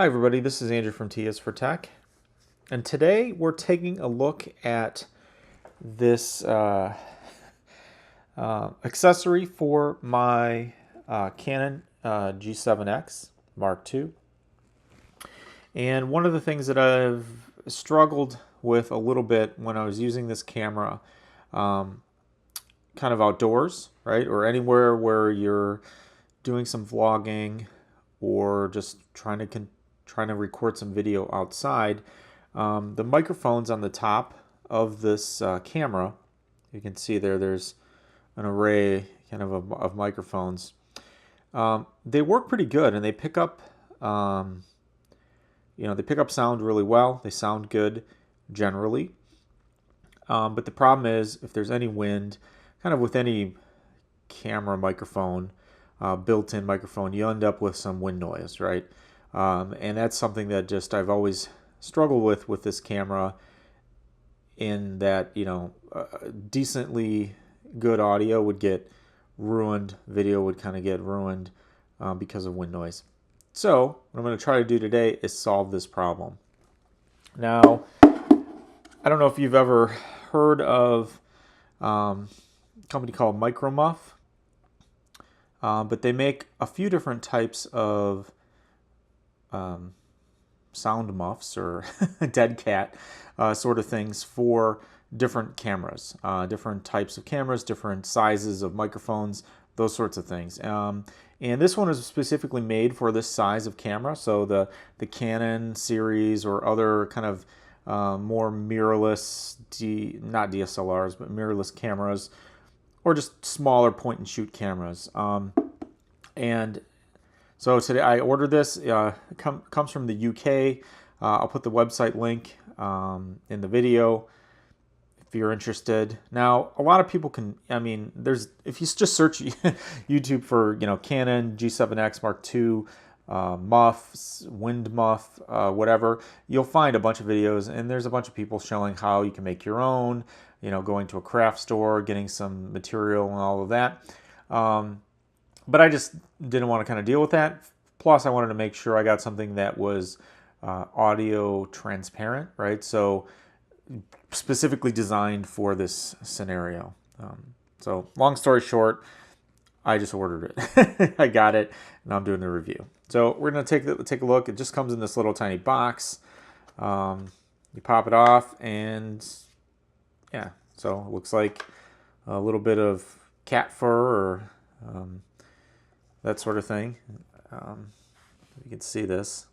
Hi everybody, this is Andrew from T is for Tech, and today we're taking a look at this accessory for my Canon G7X Mark II. And one of the things that I've struggled with a little bit when I was using this camera kind of outdoors, right, or anywhere where you're doing some vlogging or just trying to record some video outside. The microphones on the top of this camera, you can see there's an array kind of microphones. They work pretty good, and they pick up they pick up sound really well. They sound good generally, but the problem is if there's any wind, kind of with any camera microphone, built-in microphone, you end up with some wind noise, right? And that's something that just I've always struggled with this camera, in that decently good audio would get ruined, video would kind of get ruined because of wind noise. So what I'm going to try to do today is solve this problem. Now, I don't know if you've ever heard of a company called Micromuff, but they make a few different types of sound muffs or dead cat sort of things for different cameras, different types of cameras, different sizes of microphones, those sorts of things. And this one is specifically made for this size of camera. So the Canon series or other kind of more mirrorless, not DSLRs, but mirrorless cameras, or just smaller point and shoot cameras. And so today I ordered this. It comes from the UK. I'll put the website link in the video if you're interested. Now, a lot of people can, if you just search YouTube for, Canon G7X Mark II, muffs, windmuff, whatever, you'll find a bunch of videos, and there's a bunch of people showing how you can make your own, going to a craft store, getting some material and all of that. But I just didn't want to kind of deal with that. Plus, I wanted to make sure I got something that was audio transparent, right? So specifically designed for this scenario. So long story short, I just ordered it. I got it, and I'm doing the review. So we're going to take a look. It just comes in this little tiny box. You pop it off, and yeah, so it looks like a little bit of cat fur or that sort of thing. You can see this.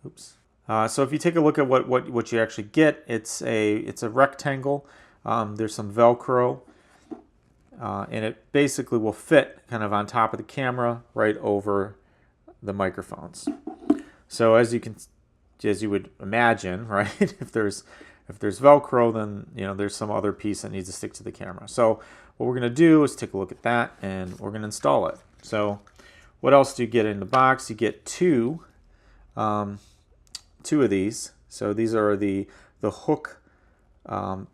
Oops. So if you take a look at what you actually get, it's a rectangle. There's some Velcro, and it basically will fit kind of on top of the camera, right over the microphones. So as you would imagine, right? if there's Velcro, then there's some other piece that needs to stick to the camera. So what we're going to do is take a look at that, and we're going to install it. So what else do you get in the box? You get two of these. So these are the hook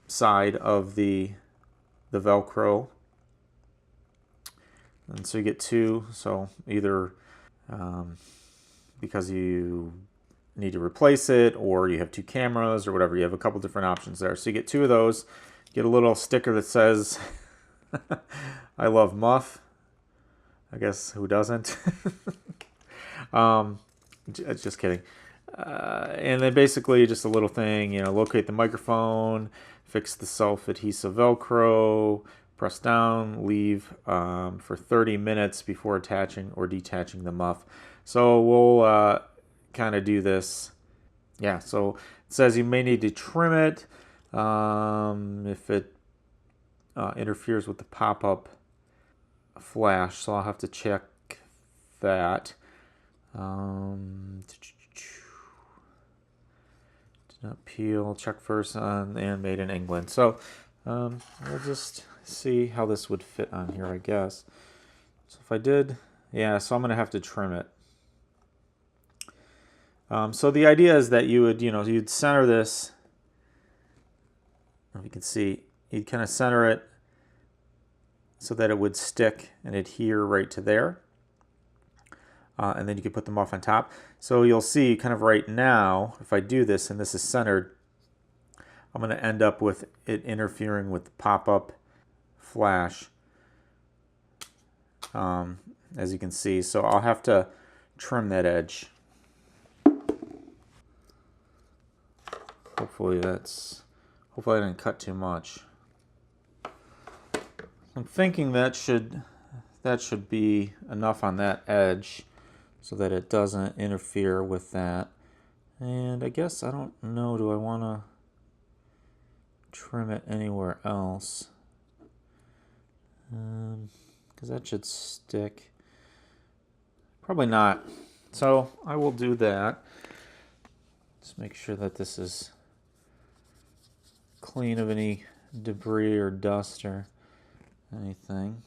side of the Velcro, and so you get two. So either because you need to replace it, or you have two cameras or whatever, you have a couple different options there. So you get two of those. You get a little sticker that says I love muff. I guess who doesn't? Just kidding. And then basically just a little thing, locate the microphone, fix the self-adhesive Velcro, press down, leave for 30 minutes before attaching or detaching the muff. So we'll kind of do this. Yeah, so it says you may need to trim it if it interferes with the pop-up flash, so I'll have to check that. Did not peel, check first on, and made in England. So we'll just see how this would fit on here, I guess. So if I did, yeah, so I'm going to have to trim it. So the idea is that you would, you'd center this. If you can see, you'd kind of center it so that it would stick and adhere right to there. and then you can put the muff on top. So you'll see kind of right now, if I do this and this is centered, I'm going to end up with it interfering with the pop-up flash, as you can see. So I'll have to trim that edge. Hopefully I didn't cut too much. I'm thinking that should be enough on that edge so that it doesn't interfere with that. And I guess, I don't know, do I want to trim it anywhere else? Because that should stick. Probably not. So I will do that. Just make sure that this is clean of any debris or dust or anything.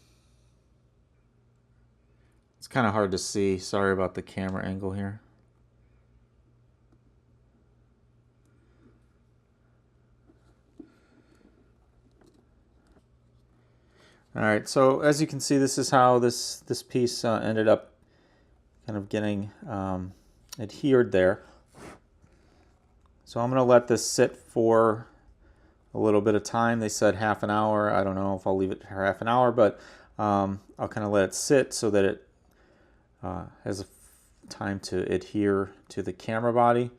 It's kind of hard to see. Sorry about the camera angle here. Alright, so as you can see, this is how this piece ended up kind of getting adhered there. So I'm going to let this sit for a little bit of time. They said half an hour. I don't know if I'll leave it for half an hour, but I'll kind of let it sit so that it has time to adhere to the camera body.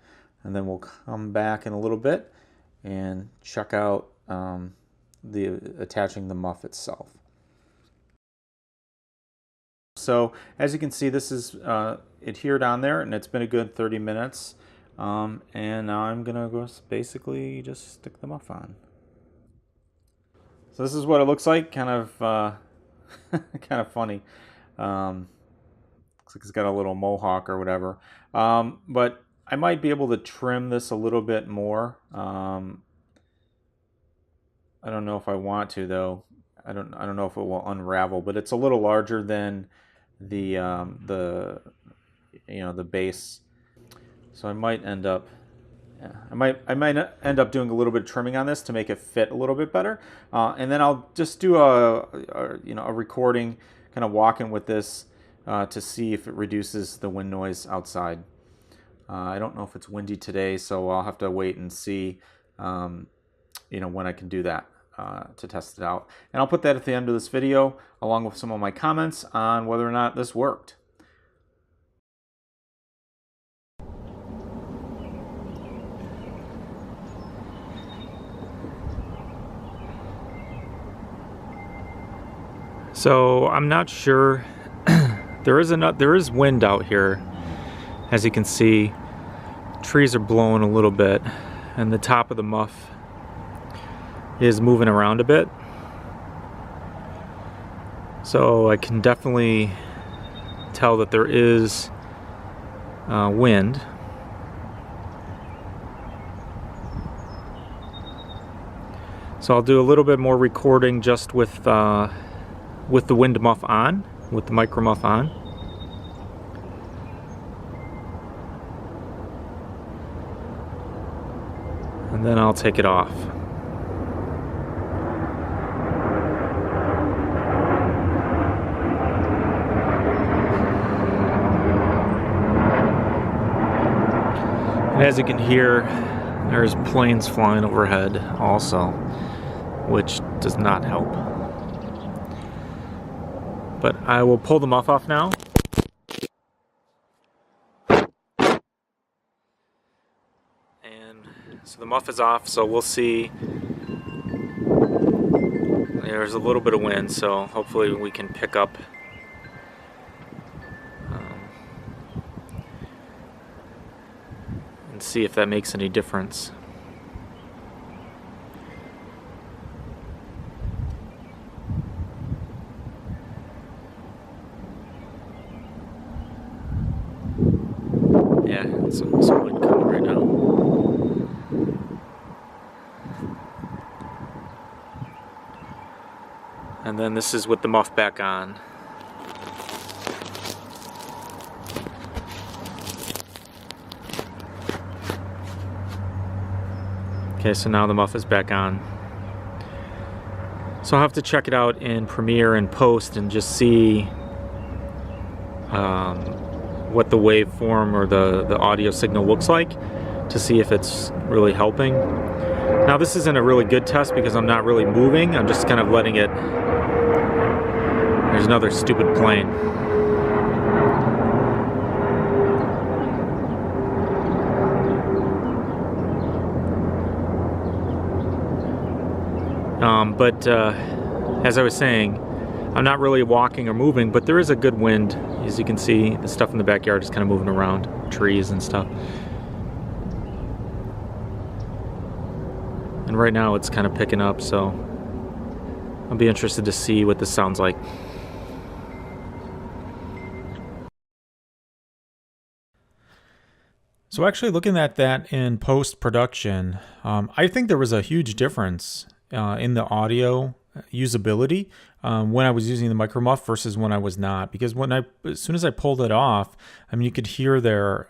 And then we'll come back in a little bit and check out attaching the muff itself. So as you can see, this is adhered on there, and it's been a good 30 minutes. And now I'm gonna go basically just stick the muff on. So this is what it looks like. Kind of kind of funny. Looks like it's got a little mohawk or whatever. But I might be able to trim this a little bit more. I don't know if I want to, though. I don't know if it will unravel, but it's a little larger than the base. So I might end up, I might end up doing a little bit of trimming on this to make it fit a little bit better, and then I'll just do a recording, kind of walking with this to see if it reduces the wind noise outside. I don't know if it's windy today, so I'll have to wait and see, when I can do that to test it out. And I'll put that at the end of this video, along with some of my comments on whether or not this worked. So I'm not sure. There is wind out here, as you can see. Trees are blowing a little bit, and the top of the muff is moving around a bit. So I can definitely tell that there is wind. So I'll do a little bit more recording just with the wind muff on, with the Micromuff on. And then I'll take it off. And as you can hear, there's planes flying overhead also, which does not help. But I will pull the muff off now. And so the muff is off, so we'll see. There's a little bit of wind, so hopefully we can pick up and see if that makes any difference. Yeah, some wind coming right now. And then this is with the muff back on. Okay, so now the muff is back on. So I'll have to check it out in Premiere and Post and just see what the waveform or the audio signal looks like to see if it's really helping. Now this isn't a really good test because I'm not really moving. I'm just kind of letting it... There's another stupid plane. But as I was saying, I'm not really walking or moving, but there is a good wind. As you can see, the stuff in the backyard is kind of moving around, trees and stuff. And right now it's kind of picking up, so I'll be interested to see what this sounds like. So actually looking at that in post-production, I think there was a huge difference in the audio usability when I was using the Micromuff versus when I was not. Because as soon as I pulled it off, I mean, you could hear there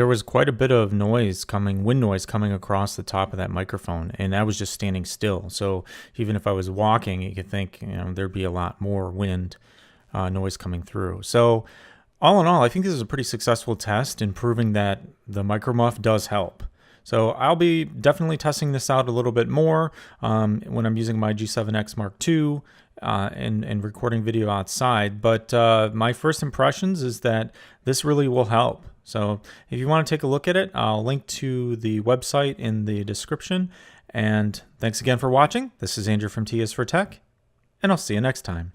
was quite a bit of noise wind noise coming across the top of that microphone, and I was just standing still. So even if I was walking, you could think, you know, there'd be a lot more wind noise coming through. So all in all, I think this is a pretty successful test in proving that the Micromuff does help. So I'll be definitely testing this out a little bit more when I'm using my G7X Mark II and recording video outside. But my first impressions is that this really will help. So if you want to take a look at it, I'll link to the website in the description. And thanks again for watching. This is Andrew from T is for Tech, and I'll see you next time.